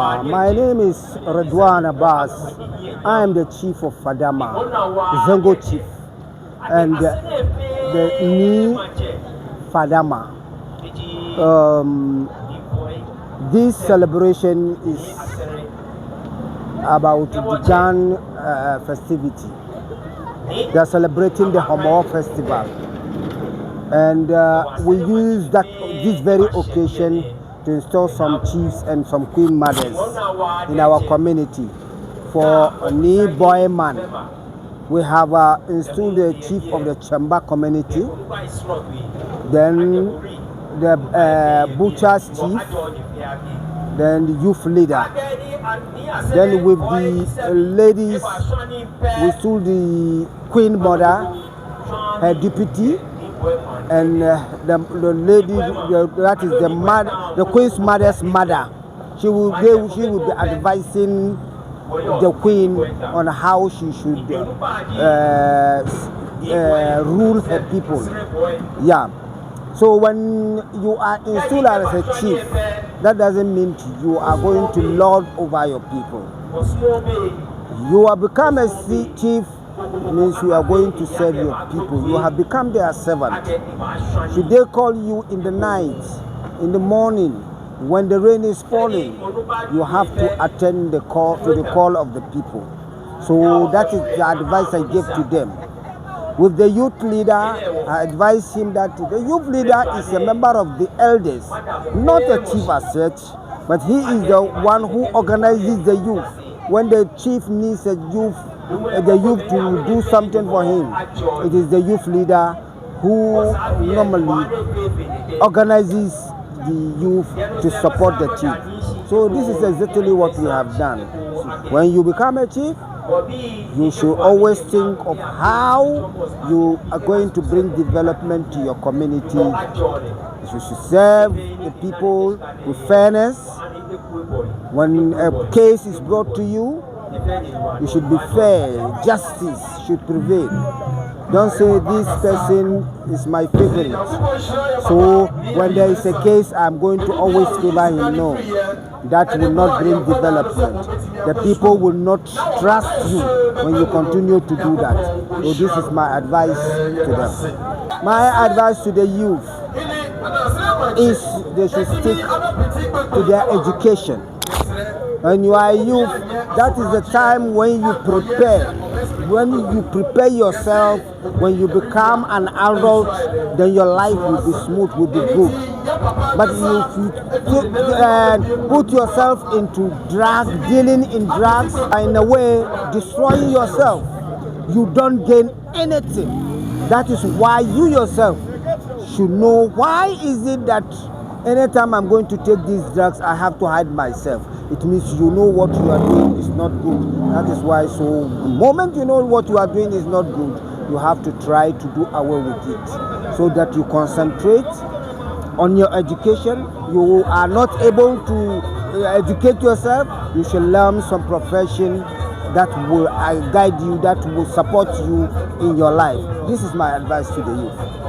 My name is Redwan Abbas. I am the chief of Fadama, Zengo chief, and the Ni Fadama. This celebration is about the Jan festivity. They are celebrating the Homo festival, and we use this very occasion to install some chiefs and some queen mothers in our community. For Ni Boy Man, we have installed the chief of the Chamba community, then the butcher's chief, then the youth leader. Then with the ladies, we installed the queen mother, her deputy, and the lady, that is the queen's mother's mother. She will be advising the queen on how she should rule her people. Yeah. So when you are installed as a chief, that doesn't mean you are going to lord over your people. You have become a chief, means you are going to serve your people. You have become their servant. Should they call you in the night, in the morning, when the rain is falling, you have to attend the call of the people. So that is the advice I give to them. With the youth leader, I advise him that the youth leader is a member of the elders, not a chief as such, but he is the one who organizes the youth. When the chief needs the youth to do something for him, it is the youth leader who normally organizes the youth to support the chief. So this is exactly what we have done. When you become a chief, you should always think of how you are going to bring development to your community. You should serve the people with fairness. When a case is brought to you, you should be fair. Justice should prevail. Don't say this person is my favorite, so when there is a case, I'm going to always favor him. No, that will not bring development. The people will not trust you when you continue to do that. So this is my advice to them. My advice to the youth is they should stick to their education. When you are a youth, that is the time when you prepare. When you prepare yourself, when you become an adult, then your life will be smooth, will be good. But if you put yourself into dealing in drugs, in a way destroying yourself, you don't gain anything. That is why you yourself should know why is it that anytime I'm going to take these drugs, I have to hide myself. It means you know what you are doing is not good. That is why, so the moment you know what you are doing is not good, you have to try to do away with it, so that you concentrate on your education. You are not able to educate yourself, you should learn some profession that will guide you, that will support you in your life. This is my advice to the youth.